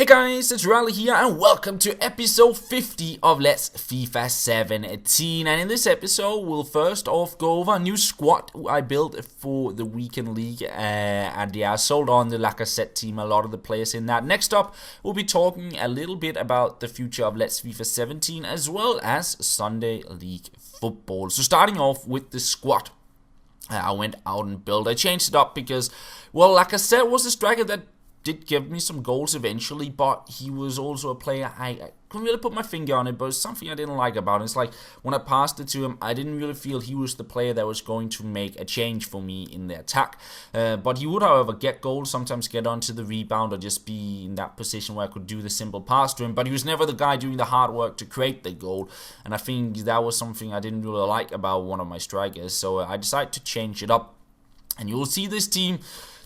guys, it's Rally here and welcome to episode 50 of Let's FIFA 17. And in this episode, we'll first off go over a new squad I built for the weekend league. And yeah, I sold on the Lacazette team, a lot of the players in that. Next up, we'll be talking a little bit about the future of Let's FIFA 17 as well as Sunday League football. So starting off with the squad. I went out and built. I changed it up because, well, Lacazette was a striker that did give me some goals eventually, but he was also a player I couldn't really put my finger on it, but it's something I didn't like about him. It's like when I passed it to him, I didn't really feel he was the player that was going to make a change for me in the attack. But he would, however, get goals, sometimes get onto the rebound or just be in that position where I could do the simple pass to him. But he was never the guy doing the hard work to create the goal, and I think that was something I didn't really like about one of my strikers. So I decided to change it up, and you'll see this team.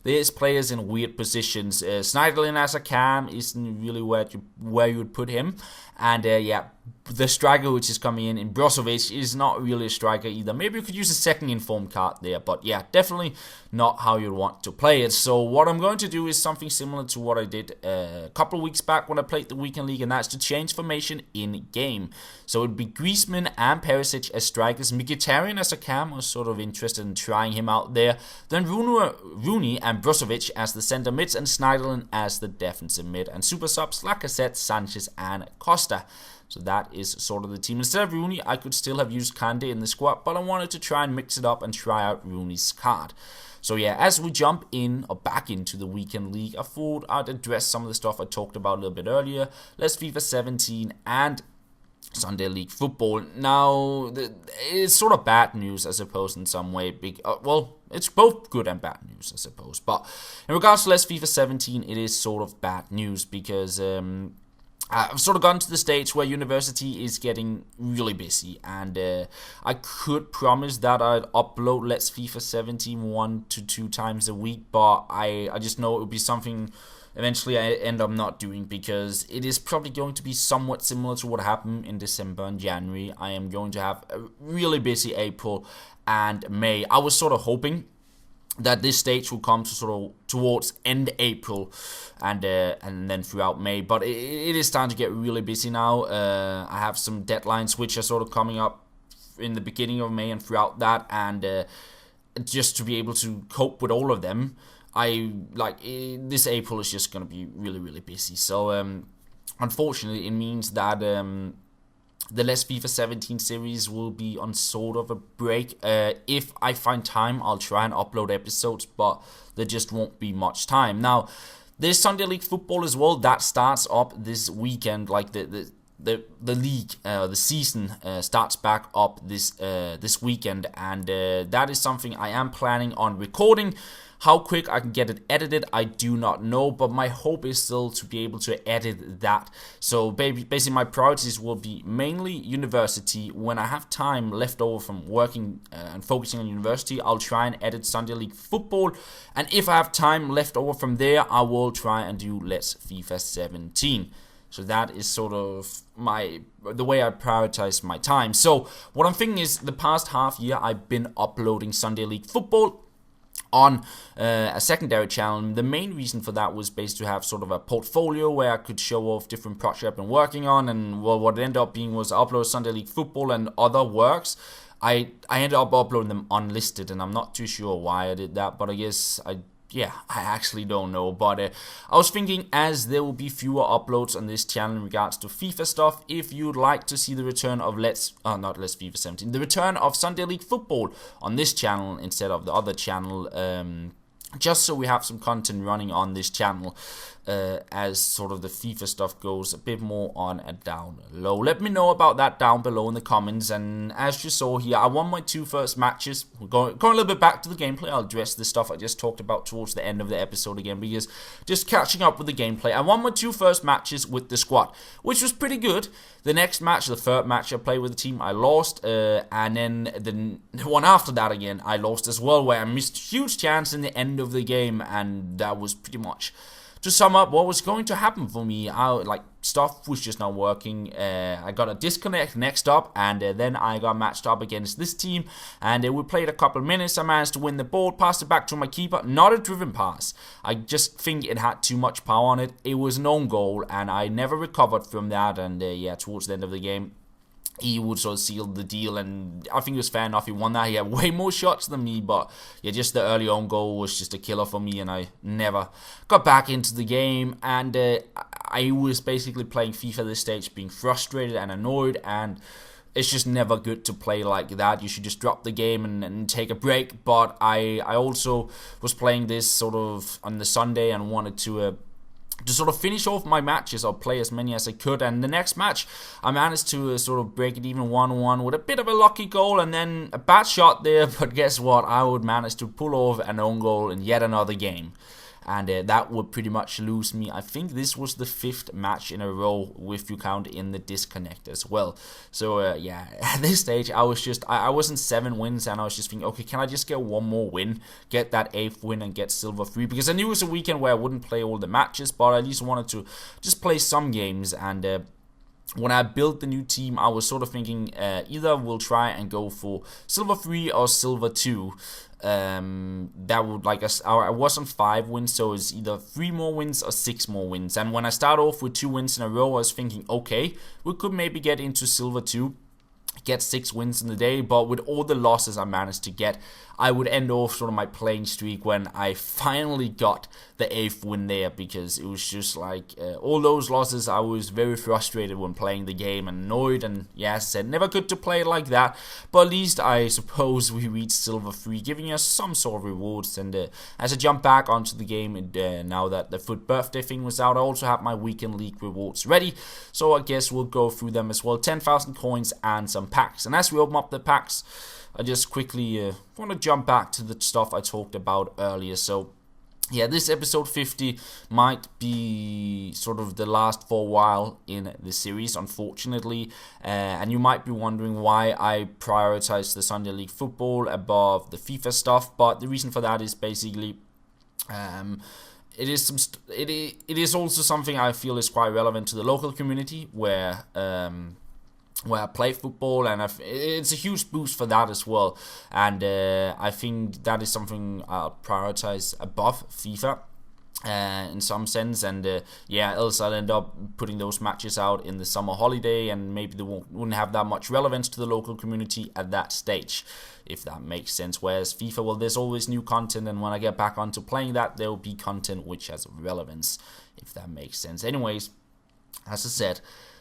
There's players in weird positions. Schneiderlin as a cam isn't really where you would put him. And yeah, the striker which is coming in Brozovic, is not really a striker either. Maybe you could use a second informed card there. But yeah, definitely not how you'd want to play it. So what I'm going to do is something similar to what I did a couple of weeks back when I played the weekend league. And that's to change formation in game. So it would be Griezmann and Perisic as strikers. Mkhitaryan as a cam. I was sort of interested in trying him out there. Then Rooney and Brozovic as the center mids. And Schneiderlin as the defensive mid. And super subs Lacazette, Sanchez and Costa. So that is sort of the team. Instead of Rooney, I could still have used Kante in the squad, but I wanted to try and mix it up and try out Rooney's card. So yeah, as we jump in or back into the weekend league, I thought I'd address some of the stuff I talked about a little bit earlier. Let's FIFA 17 and Sunday League football. Now, it's sort of bad news, I suppose, in some way. Well, it's both good and bad news, I suppose. But in regards to Let's FIFA 17, it is sort of bad news because I've sort of gotten to the stage where university is getting really busy, and I could promise that I'd upload Let's FIFA 17 1 to 2 times a week, but I just know it would be something eventually I end up not doing because it is probably going to be somewhat similar to what happened in December and January. I am going to have a really busy April and May. I was sort of hoping that this stage will come to sort of towards end April and then throughout May, but it is starting to get really busy now. I have some deadlines which are sort of coming up in the beginning of May and throughout that, and just to be able to cope with all of them, this April is just going to be really, really busy. So unfortunately, it means that the Let's FIFA 17 series will be on sort of a break. If I find time, I'll try and upload episodes, but there just won't be much time. Now, there's Sunday League football as well. That starts up this weekend. Like the league, the season starts back up this weekend, and that is something I am planning on recording. How quick I can get it edited, I do not know, but my hope is still to be able to edit that. So basically my priorities will be mainly university. When I have time left over from working and focusing on university, I'll try and edit Sunday League football. And if I have time left over from there, I will try and do Let's FIFA 17. So that is sort of the way I prioritize my time. So what I'm thinking is the past half year I've been uploading Sunday League football on a secondary channel. The main reason for that was based to have sort of a portfolio where I could show off different projects I've been working on, and well, what it ended up being was I upload Sunday League football and other works. I ended up uploading them unlisted, and I'm not too sure why I did that, but I guess I actually don't know. But I was thinking, as there will be fewer uploads on this channel in regards to FIFA stuff, if you'd like to see the return of not Let's FIFA 17, the return of Sunday League football on this channel instead of the other channel, just so we have some content running on this channel as sort of the FIFA stuff goes a bit more on a down low. Let me know about that down below in the comments. And as you saw here, I won my 2 first matches. We're going a little bit back to the gameplay. I'll address the stuff I just talked about towards the end of the episode again, because just catching up with the gameplay. I won my 2 first matches with the squad, which was pretty good. The next match, the third match I played with the team, I lost, and then the one after that again, I lost as well, where I missed a huge chance in the end of the game, and that was pretty much to sum up what was going to happen for me, stuff was just not working. I got a disconnect next up, and then I got matched up against this team, and we played a couple of minutes. I managed to win the ball, passed it back to my keeper. Not a driven pass. I just think it had too much power on it. It was an own goal, and I never recovered from that. And towards the end of the game, he would sort of seal the deal, and I think it was fair enough. He won that. He had way more shots than me, but just the early own goal was just a killer for me, and I never got back into the game. And I was basically playing FIFA at this stage, being frustrated and annoyed, and it's just never good to play like that. You should just drop the game and take a break. But I also was playing this sort of on the Sunday and wanted to sort of finish off my matches or play as many as I could. And the next match, I managed to sort of break it even 1-1 with a bit of a lucky goal and then a bad shot there. But guess what? I would manage to pull off an own goal in yet another game. And that would pretty much lose me. I think this was the 5th match in a row, if you count in the disconnect as well. So at this stage, I was in 7 wins, and I was just thinking, okay, can I just get one more win, get that 8th win, and get silver 3? Because I knew it was a weekend where I wouldn't play all the matches, but I at least wanted to just play some games. And when I built the new team, I was sort of thinking either we'll try and go for silver 3 or silver 2. That would I was on 5 wins, so it's either 3 more wins or 6 more wins. And when I start off with 2 wins in a row, I was thinking, okay, we could maybe get into silver 2, get 6 wins in the day. But with all the losses I managed to get, I would end off sort of my playing streak when I finally got the 8th win there, because it was just all those losses, I was very frustrated when playing the game and annoyed, and as I said, never good to play like that. But at least I suppose we reached silver 3, giving us some sort of rewards. And as I jump back onto the game, now that the FUT birthday thing was out, I also have my weekend league rewards ready, so I guess we'll go through them as well. 10,000 coins and some packs. And as we open up the packs, I just quickly want to jump back to the stuff I talked about earlier. So this episode 50 might be sort of the last for a while in the series, unfortunately. And you might be wondering why I prioritize the Sunday League football above the FIFA stuff. But the reason for that is basically it is also something I feel is quite relevant to the local community where I play football, and it's a huge boost for that as well. And I think that is something I'll prioritize above FIFA in some sense. And else I'll end up putting those matches out in the summer holiday, and maybe they wouldn't have that much relevance to the local community at that stage, if that makes sense. Whereas FIFA, well, there's always new content, and when I get back onto playing that, there will be content which has relevance, if that makes sense. Anyways, as I said,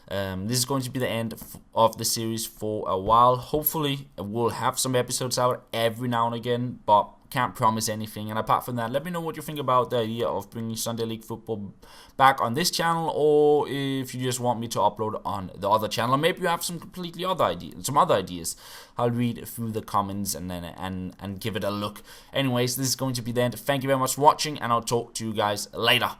this is going to be the end of the series for a while. Hopefully, we'll have some episodes out every now and again, but can't promise anything. And apart from that, let me know what you think about the idea of bringing Sunday League football back on this channel, or if you just want me to upload on the other channel. Maybe you have some completely other ideas. I'll read through the comments and then and give it a look. Anyways, this is going to be the end. Thank you very much for watching, and I'll talk to you guys later.